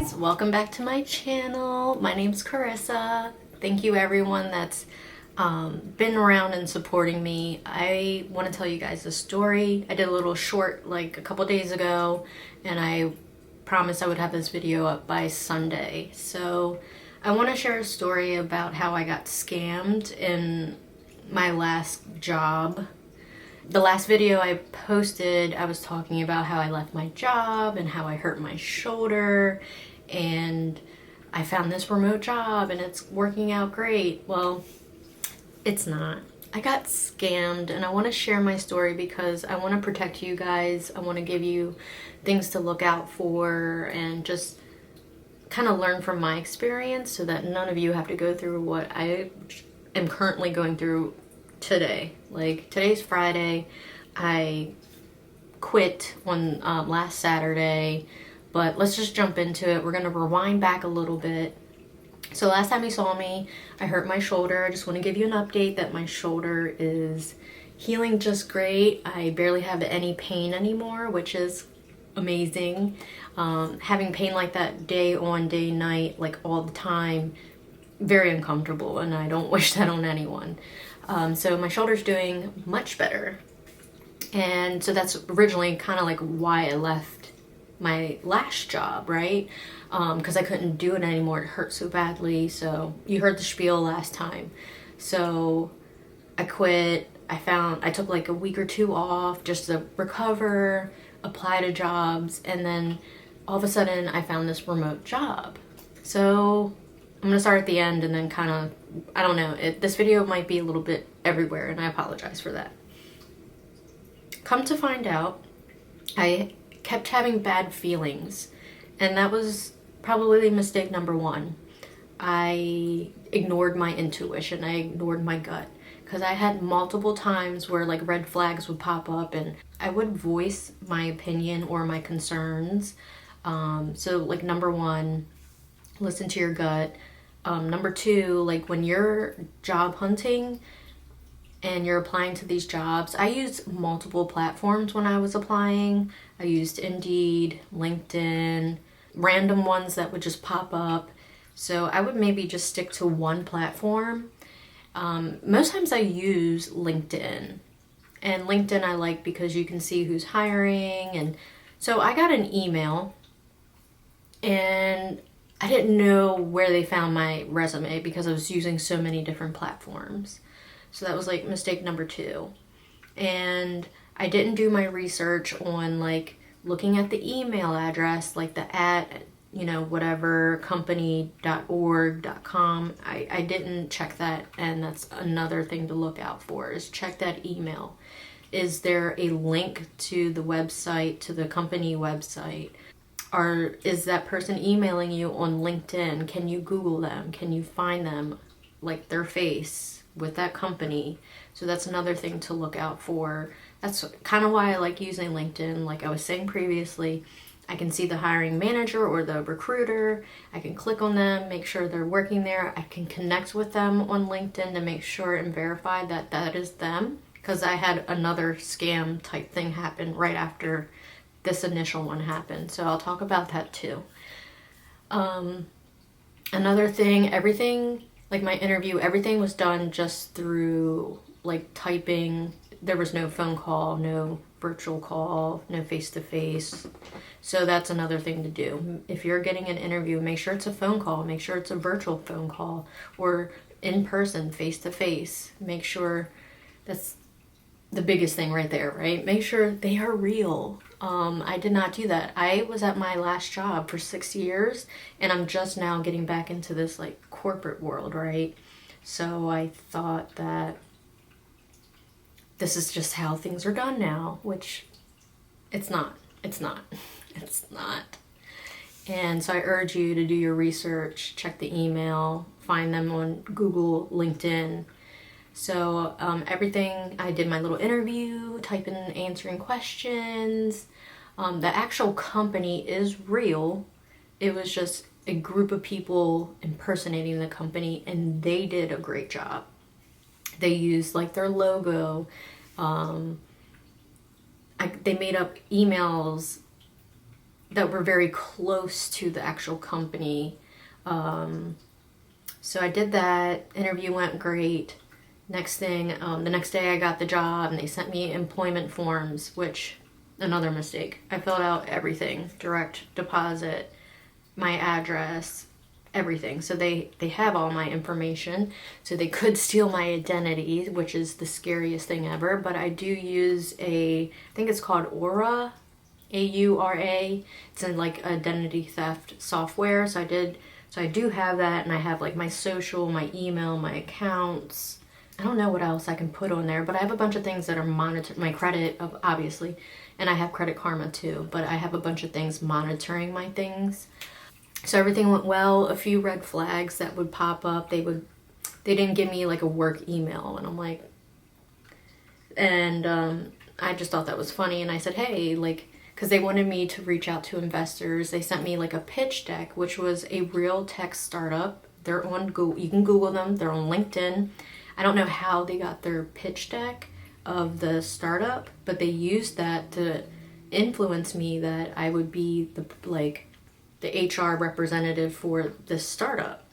guys, welcome back to my channel. My name's Carissa. Thank you everyone that's been around and supporting me. I want to tell you guys a story. I did a little short like a couple days ago, and I promised I would have this video up by Sunday. So I want to share a story about how I got scammed in my last job. The last video I posted, I was talking about how I left my job and how I hurt my shoulder, and I found this remote job and it's working out great. Well, it's not. I got scammed, and I want to share my story because I want to protect you guys. I want to give you things to look out for and just kind of learn from my experience so that none of you have to go through what I am currently going through today. Like, today's Friday. I quit on last Saturday, but let's just jump into it. We're gonna rewind back a little bit. So last time you saw me, I hurt my shoulder. I just want to give you an update that my shoulder is healing just great. I barely have any pain anymore, which is amazing. Having pain like that day on, day night, like all the time, very uncomfortable, and I don't wish that on anyone. So my shoulder's doing much better. And so that's originally kind of like why I left my last job, right? Because I couldn't do it anymore. It hurt so badly. So you heard the spiel last time. So I quit. I took like a week or two off just to recover, apply to jobs, and then all of a sudden I found this remote job. So I'm gonna start at the end and then kind of, I don't know, this video might be a little bit everywhere, and I apologize for that. Come to find out, I kept having bad feelings, and that was probably mistake number one. I ignored my intuition. I ignored my gut, because I had multiple times where like red flags would pop up and I would voice my opinion or my concerns. So like number one, listen to your gut. Number two, like when you're job hunting and you're applying to these jobs, I used multiple platforms when I was applying. I used Indeed, LinkedIn, random ones that would just pop up. So I would maybe just stick to one platform. Most times I use LinkedIn, and LinkedIn I like because you can see who's hiring. And so I got an email, and I didn't know where they found my resume because I was using so many different platforms. So that was like mistake number two. And I didn't do my research on like looking at the email address, like the whatever, company.org.com. I didn't check that, and that's another thing to look out for, is check that email. Is there a link to the website, to the company website? Or is that person emailing you on LinkedIn? Can you Google them? Can you find them, like their face with that company? So that's another thing to look out for. That's kind of why I like using LinkedIn. Like I was saying previously, I can see the hiring manager or the recruiter. I can click on them, make sure they're working there. I can connect with them on LinkedIn to make sure and verify that that is them. Because I had another scam type thing happen right after this initial one happened, so I'll talk about that too. Another thing, everything, like my interview, everything was done just through like typing. There was no phone call, no virtual call, no face-to-face. So that's another thing to do. If you're getting an interview, make sure it's a phone call, make sure it's a virtual phone call, or in person, face-to-face. Make sure that's the biggest thing right there, right? Make sure they are real. I did not do that. I was at my last job for 6 years, and I'm just now getting back into this like corporate world, right? So I thought that this is just how things are done now, which it's not. It's not. It's not. And so I urge you to do your research, check the email, find them on Google, LinkedIn. So everything, I did my little interview, type in answering questions. The actual company is real. It was just a group of people impersonating the company, and they did a great job. They used like their logo. They made up emails that were very close to the actual company. So I did that. Interview went great. Next thing, the next day I got the job and they sent me employment forms, which, another mistake. I filled out everything, direct deposit, my address, everything. So they have all my information, so they could steal my identity, which is the scariest thing ever. But I do use I think it's called Aura, Aura. It's in like identity theft software. So I do have that, and I have like my social, my email, my accounts. I don't know what else I can put on there, but I have a bunch of things that are monitored, my credit, obviously, and I have Credit Karma too, but I have a bunch of things monitoring my things. So everything went well. A few red flags that would pop up. They didn't give me like a work email, and I'm like, I just thought that was funny, and I said, hey, like, because they wanted me to reach out to investors. They sent me like a pitch deck, which was a real tech startup. They're on Google. You can Google them. They're on LinkedIn. I don't know how they got their pitch deck of the startup, but they used that to influence me that I would be the HR representative for this startup.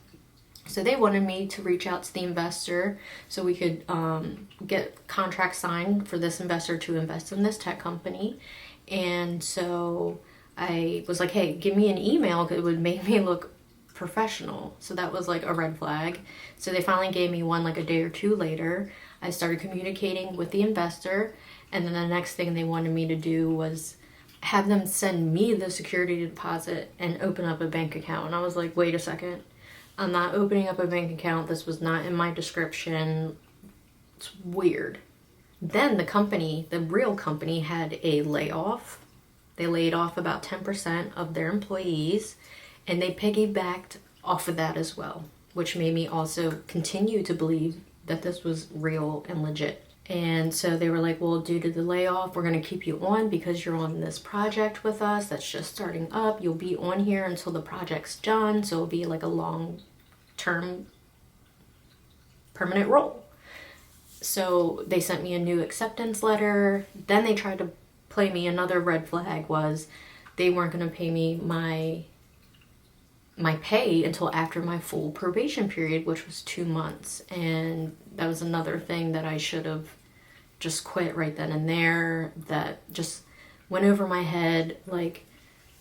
So they wanted me to reach out to the investor so we could get contracts signed for this investor to invest in this tech company. And so I was like, hey, give me an email because it would make me look professional. So that was like a red flag. So they finally gave me one like a day or two later. I started communicating with the investor, and then the next thing they wanted me to do was have them send me the security deposit and open up a bank account. And I was like, wait a second, I'm not opening up a bank account. This was not in my description. It's weird. Then the real company had a layoff. They laid off about 10% of their employees, and they piggybacked off of that as well, which made me also continue to believe that this was real and legit. And so they were like, well, due to the layoff, we're going to keep you on because you're on this project with us that's just starting up. You'll be on here until the project's done, so it'll be like a long-term permanent role. So they sent me a new acceptance letter. Then they tried to play me. Another red flag was they weren't going to pay me my pay until after my full probation period, which was 2 months. And that was another thing that I should have just quit right then and there. That just went over my head. Like,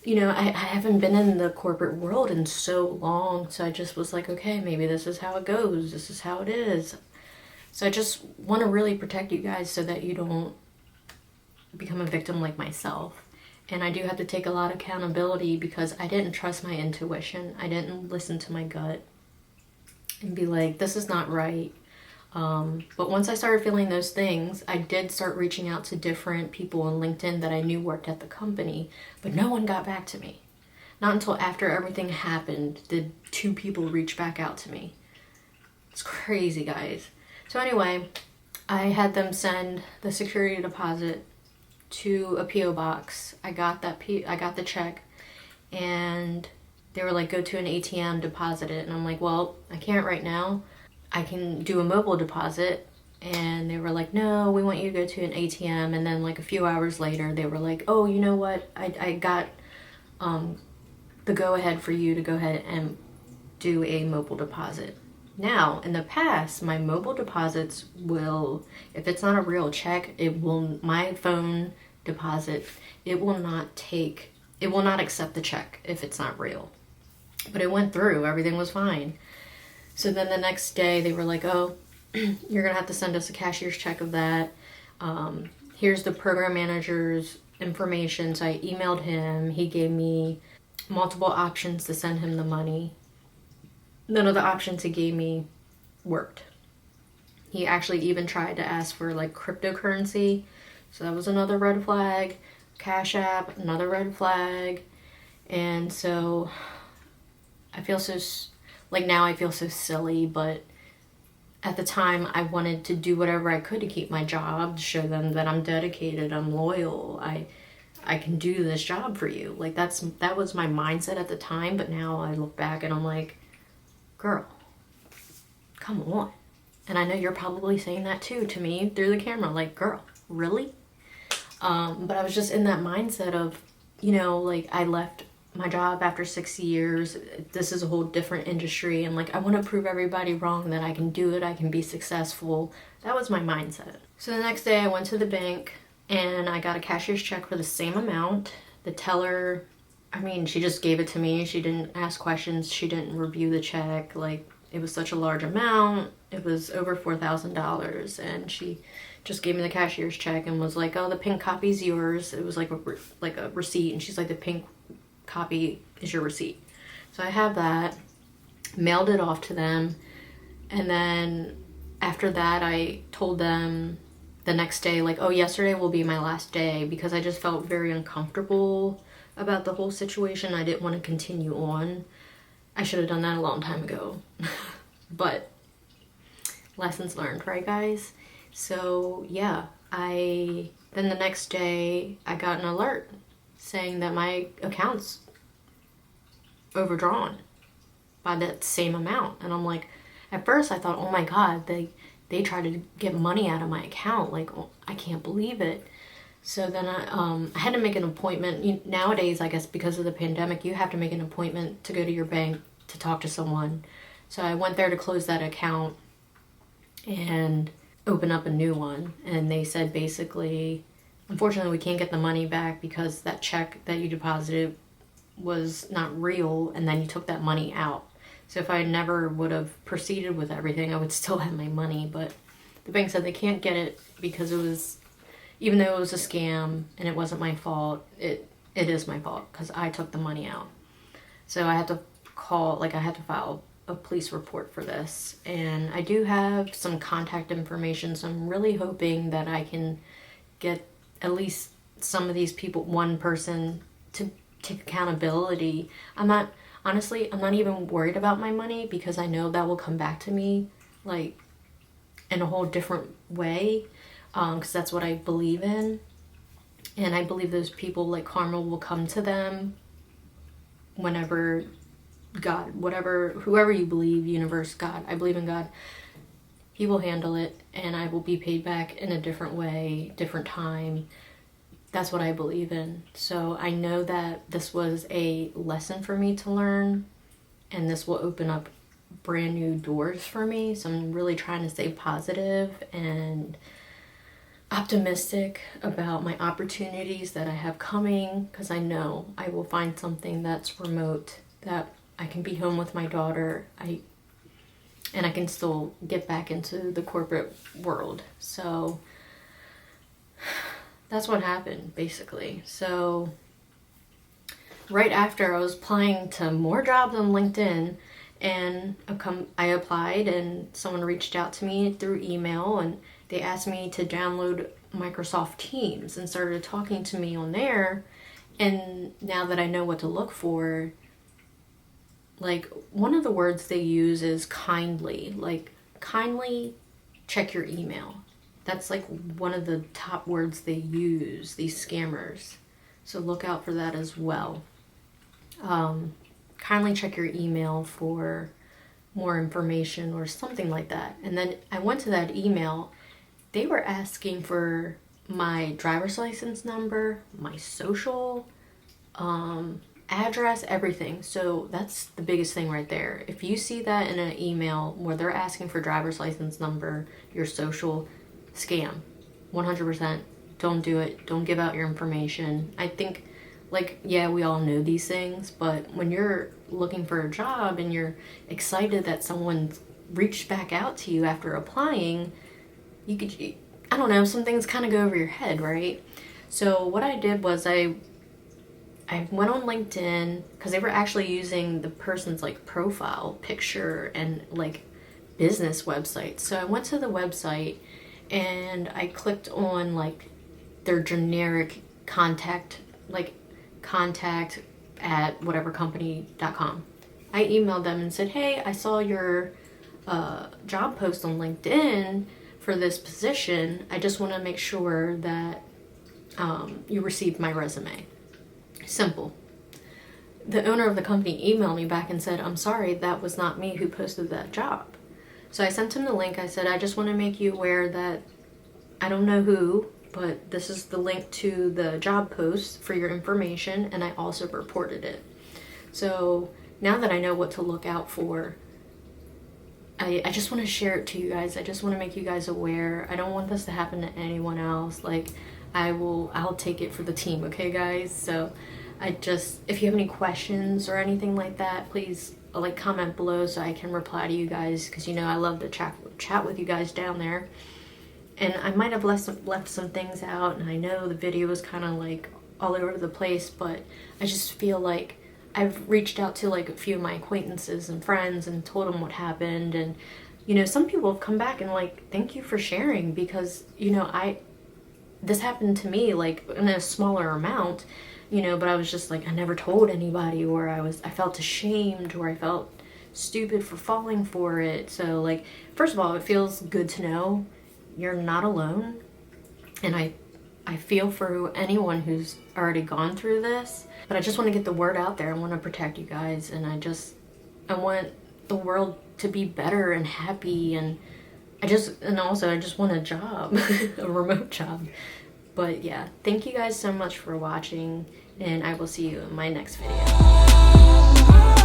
you know, I haven't been in the corporate world in so long. So I just was like, okay, maybe this is how it goes. This is how it is. So I just want to really protect you guys so that you don't become a victim like myself. And I do have to take a lot of accountability because I didn't trust my intuition. I didn't listen to my gut and be like, this is not right. But once I started feeling those things, I did start reaching out to different people on LinkedIn that I knew worked at the company, but no one got back to me. Not until after everything happened did 2 people reach back out to me. It's crazy, guys. So anyway, I had them send the security deposit to a PO box. I got the check, and they were like, go to an ATM, deposit it. And I'm like, well, I can't right now. I can do a mobile deposit. And they were like, no, we want you to go to an ATM. And then like a few hours later, they were like, oh, you know what? I got the go ahead for you to go ahead and do a mobile deposit. Now, in the past, my mobile deposits will, if it's not a real check, my phone deposit, it will not accept the check if it's not real. But it went through, everything was fine. So then the next day they were like, oh, you're gonna have to send us a cashier's check of that. Here's the program manager's information. So I emailed him. He gave me multiple options to send him the money. None of the options he gave me worked. He actually even tried to ask for like cryptocurrency. So that was another red flag. Cash App, another red flag. And so I feel so, like now I feel so silly, but at the time I wanted to do whatever I could to keep my job, to show them that I'm dedicated, I'm loyal, I can do this job for you. Like that was my mindset at the time, but now I look back and I'm like, girl, come on. And I know you're probably saying that too to me through the camera, like, girl, really? But I was just in that mindset of, you know, like I left my job after 6 years. This is a whole different industry, and like I want to prove everybody wrong that I can do it, I can be successful. That was my mindset. So the next day I went to the bank and I got a cashier's check for the same amount. The teller, I mean, she just gave it to me. She didn't ask questions. She didn't review the check. Like, it was such a large amount. It was over $4,000, and she just gave me the cashier's check and was like, "Oh, the pink copy's yours." It was like a receipt, and she's like, "The pink copy is your receipt." So I have that, mailed it off to them, and then after that I told them the next day, like, "Oh, yesterday will be my last day," because I just felt very uncomfortable about the whole situation. I didn't want to continue on. I should have done that a long time ago. But lessons learned, right, guys? So yeah, then the next day I got an alert saying that my account's overdrawn by that same amount. And I'm like, at first I thought, oh my God, they tried to get money out of my account. Like, oh, I can't believe it. So then I had to make an appointment. Nowadays, I guess because of the pandemic, you have to make an appointment to go to your bank to talk to someone. So I went there to close that account and open up a new one. And they said basically, unfortunately, we can't get the money back because that check that you deposited was not real, and then you took that money out. So if I never would have proceeded with everything, I would still have my money. But the bank said they can't get it because it was, even though it was a scam and it wasn't my fault, it is my fault because I took the money out. So I had to I had to file a police report for this. And I do have some contact information, so I'm really hoping that I can get at least some of these people, one person, to take accountability. I'm not even worried about my money because I know that will come back to me, like, in a whole different way, because that's what I believe in. And I believe those people, like, karma will come to them whenever God, whoever you believe, universe, God, I believe in God, He will handle it, and I will be paid back in a different way, different time. That's what I believe in. So I know that this was a lesson for me to learn, and this will open up brand new doors for me. So I'm really trying to stay positive and optimistic about my opportunities that I have coming, because I know I will find something that's remote, that I can be home with my daughter, and I can still get back into the corporate world. So that's what happened, basically. So right after, I was applying to more jobs on LinkedIn, and I applied, and someone reached out to me through email, and they asked me to download Microsoft Teams and started talking to me on there. And now that I know what to look for, like, one of the words they use is kindly. Like, kindly check your email. That's like one of the top words they use, these scammers. So look out for that as well. Kindly check your email for more information or something like that. And then I went to that email. They were asking for my driver's license number, my social, address, everything. So that's the biggest thing right there. If you see that in an email where they're asking for driver's license number, your social, scam. 100%. Don't do it. Don't give out your information. I think, like, yeah, we all know these things, but when you're looking for a job and you're excited that someone reached back out to you after applying, you could, I don't know, some things kind of go over your head, right? So what I did was I went on LinkedIn, because they were actually using the person's, like, profile picture and, like, business website. So I went to the website and I clicked on, like, their generic contact at whatevercompany.com. I emailed them and said, "Hey, I saw your job post on LinkedIn for this position. I just want to make sure that you received my resume." Simple. The owner of the company emailed me back and said, "I'm sorry, that was not me who posted that job." So I sent him the link. I said, "I just want to make you aware that I don't know who but this is the link to the job post for your information, and I also reported it. So now that I know what to look out for, I just want to share it to you guys. I just want to make you guys aware. I don't want this to happen to anyone else. Like, I'll take it for the team, okay guys? So if you have any questions or anything like that, please like comment below so I can reply to you guys, because you know I love to chat with you guys down there. And I might have left some things out, and I know the video is kind of like all over the place, but I just feel like I've reached out to like a few of my acquaintances and friends and told them what happened, and you know, some people have come back and like, thank you for sharing, because you know, this happened to me like in a smaller amount, you know, but I was just like, I never told anybody, or I felt ashamed, or I felt stupid for falling for it. So like, first of all, it feels good to know you're not alone, and I feel for anyone who's already gone through this, but I just want to get the word out there. I want to protect you guys, and I want the world to be better and happy, and I just want a job, a remote job. But yeah, thank you guys so much for watching, and I will see you in my next video.